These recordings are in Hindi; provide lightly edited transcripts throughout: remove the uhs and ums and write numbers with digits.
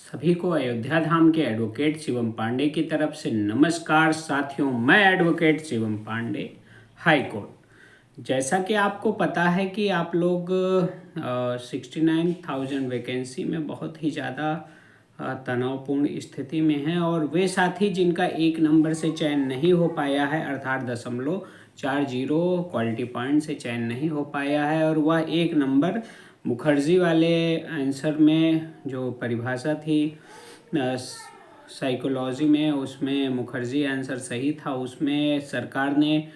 सभी को अयोध्या धाम के एडवोकेट शिवम पांडे की तरफ से नमस्कार साथियों। मैं advocate Shivam Pandey, high court. जैसा कि आपको पता है कि आप लोग 69,000 वैकेंसी में बहुत ही ज़्यादा तनावपूर्ण स्थिति में हैं, और वे साथी जिनका एक नंबर से चयन नहीं हो पाया है, अर्थात 0.40 क्वालिटी पॉइंट से चयन नहीं हो पाया है, और वह एक नंबर मुखर्जी वाले आंसर में जो परिभाषा थी साइकोलॉजी में, उसमें मुखर्जी आंसर सही था। उसमें सरकार ने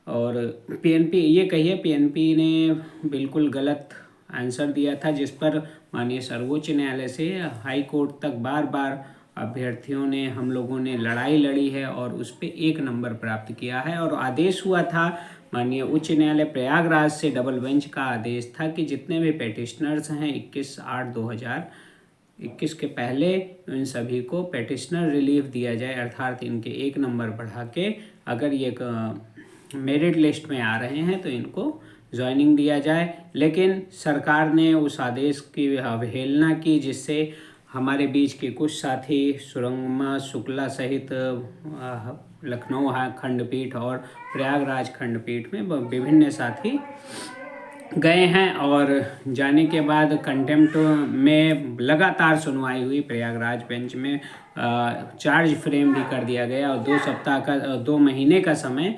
और पीएनपी, ये कहिए पीएनपी ने बिल्कुल गलत आंसर दिया था, जिस पर माननीय सर्वोच्च न्यायालय से हाई कोर्ट तक बार बार अभ्यर्थियों ने, हम लोगों ने लड़ाई लड़ी है और उस पर एक नंबर प्राप्त किया है। और आदेश हुआ था माननीय उच्च न्यायालय प्रयागराज से, डबल बेंच का आदेश था कि जितने भी पेटिशनर्स हैं 21/8/2021 के पहले इन सभी को पेटिशनर रिलीफ दिया जाए, अर्थात इनके एक नंबर बढ़ा के अगर ये मेरिट लिस्ट में आ रहे हैं तो इनको ज्वाइनिंग दिया जाए। लेकिन सरकार ने उस आदेश की अवहेलना की, जिससे हमारे बीच के कुछ साथी सुरंगमा शुक्ला सहित लखनऊ खंडपीठ और प्रयागराज खंडपीठ में विभिन्न साथी गए हैं, और जाने के बाद कंटेम्प्ट में लगातार सुनवाई हुई। प्रयागराज बेंच में चार्ज फ्रेम भी कर दिया गया, और 2 महीने का समय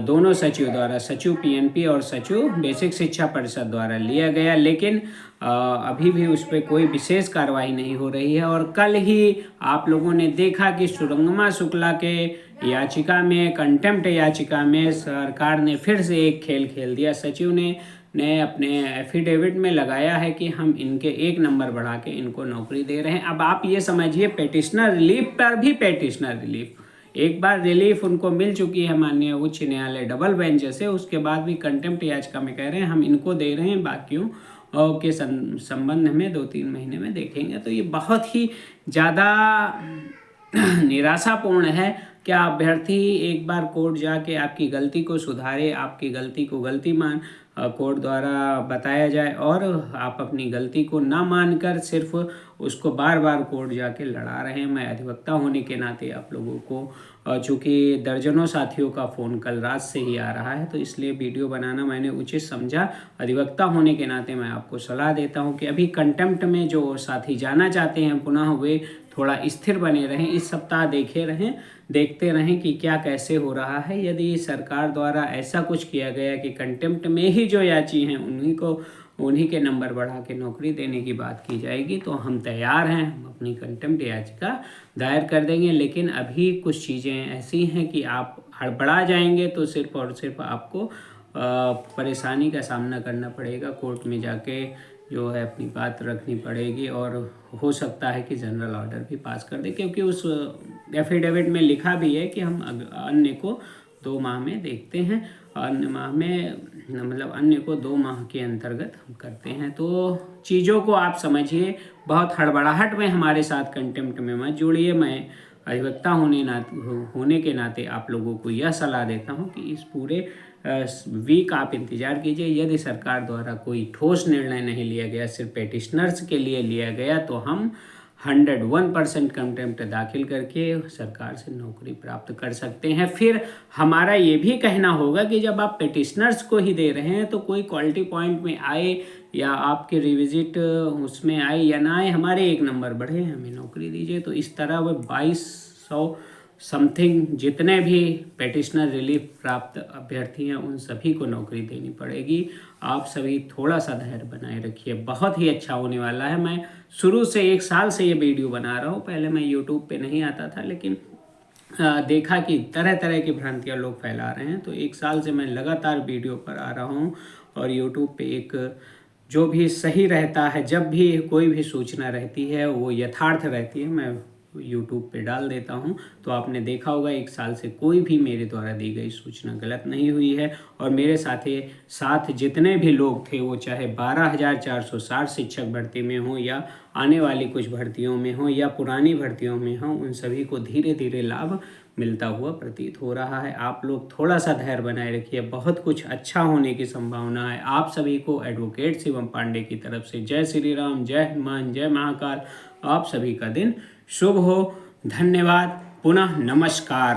दोनों सचिव द्वारा, सचिव पीएनपी और सचिव बेसिक शिक्षा परिषद द्वारा लिया गया। लेकिन अभी भी उस पर कोई विशेष कार्रवाई नहीं हो रही है। और कल ही आप लोगों ने देखा कि सुरंगमा शुक्ला के याचिका में, कंटेम्प्ट याचिका में सरकार ने फिर से एक खेल खेल दिया। सचिव ने अपने एफिडेविट में लगाया है कि हम इनके एक नंबर बढ़ा के इनको नौकरी दे रहे हैं। अब आप ये समझिए, पेटिशनर रिलीफ पर भी पेटिशनर रिलीफ, एक बार रिलीफ उनको मिल चुकी है माननीय उच्च न्यायालय डबल बेंच से, उसके बाद भी कंटेम्प्ट याचिका में कह रहे हैं हम इनको दे रहे हैं, बाकियों के संबंध में 2-3 महीने में देखेंगे। तो ये बहुत ही ज़्यादा निराशापूर्ण है। क्या अभ्यर्थी एक बार कोर्ट जाके आपकी गलती को सुधारे, आपकी गलती को गलती मान कोर्ट द्वारा बताया जाए, और आप अपनी गलती को ना मानकर सिर्फ उसको बार बार कोर्ट जाके लड़ा रहे हैं। मैं अधिवक्ता होने के नाते आप लोगों को, चूँकि दर्जनों साथियों का फ़ोन कल रात से ही आ रहा है, तो इसलिए वीडियो बनाना मैंने उचित समझा। अधिवक्ता होने के नाते मैं आपको सलाह देता हूं कि अभी कंटेम्प्ट में जो साथी जाना चाहते हैं पुनः, वे थोड़ा स्थिर बने रहें, इस सप्ताह देखते रहें कि क्या कैसे हो रहा है। यदि सरकार द्वारा ऐसा कुछ किया गया कि कंटेम्प्ट में ही जो याची हैं उन्हीं के नंबर बढ़ा के नौकरी देने की बात की जाएगी, तो हम तैयार हैं, हम अपनी कंटेम्प्ट याचिका दायर कर देंगे। लेकिन अभी कुछ चीज़ें ऐसी हैं कि आप हड़बड़ा जाएंगे तो सिर्फ और सिर्फ आपको परेशानी का सामना करना पड़ेगा। कोर्ट में जाके जो है अपनी बात रखनी पड़ेगी, और हो सकता है कि जनरल ऑर्डर भी पास कर दे, क्योंकि उस एफिडेविट में लिखा भी है कि हम अन्य को 2 माह में देखते हैं, अन्य माह में मतलब अन्य को 2 माह के अंतर्गत हम करते हैं। तो चीज़ों को आप समझिए, बहुत हड़बड़ाहट में हमारे साथ कंटेम्प्ट में मत जुड़िए। मैं अधिवक्ता होने के नाते आप लोगों को यह सलाह देता हूं कि इस पूरे वीक आप इंतज़ार कीजिए। यदि सरकार द्वारा कोई ठोस निर्णय नहीं लिया गया, सिर्फ पेटिशनर्स के लिए लिया गया, तो हम 101% कंटेम्प्ट दाखिल करके सरकार से नौकरी प्राप्त कर सकते हैं। फिर हमारा ये भी कहना होगा कि जब आप पेटिशनर्स को ही दे रहे हैं तो कोई क्वालिटी पॉइंट में आए या आपके रिविजिट उसमें आए या ना आए, हमारे एक नंबर बढ़े, हमें नौकरी दीजिए। तो इस तरह वह 2200 समथिंग जितने भी पेटिशनर रिलीफ प्राप्त अभ्यर्थी हैं उन सभी को नौकरी देनी पड़ेगी। आप सभी थोड़ा सा धैर्य बनाए रखिए, बहुत ही अच्छा होने वाला है। मैं शुरू से 1 साल से ये वीडियो बना रहा हूँ। पहले मैं यूट्यूब पे नहीं आता था, लेकिन देखा कि तरह तरह की भ्रांतियाँ लोग फैला रहे हैं, तो 1 साल से मैं लगातार वीडियो पर आ रहा हूँ। और यूट्यूब पे एक जो भी सही रहता है, जब भी कोई भी सूचना रहती है वो यथार्थ रहती है, मैं यूट्यूब पे डाल देता हूं। तो आपने देखा होगा 1 साल से कोई भी मेरे द्वारा दी गई सूचना गलत नहीं हुई है। और मेरे साथ जितने भी लोग थे, वो चाहे 12,460 शिक्षक भर्ती में हो, या आने वाली कुछ भर्तियों में हो, या पुरानी भर्तियों में हो, उन सभी को धीरे धीरे लाभ मिलता हुआ प्रतीत हो रहा है। आप लोग थोड़ा सा धैर्य बनाए रखिए, बहुत कुछ अच्छा होने की संभावना है। आप सभी को एडवोकेट शिवम पांडे की तरफ से जय श्री राम, जय हनुमान, जय महाकाल। आप सभी का दिन शुभ हो। धन्यवाद। पुनः नमस्कार।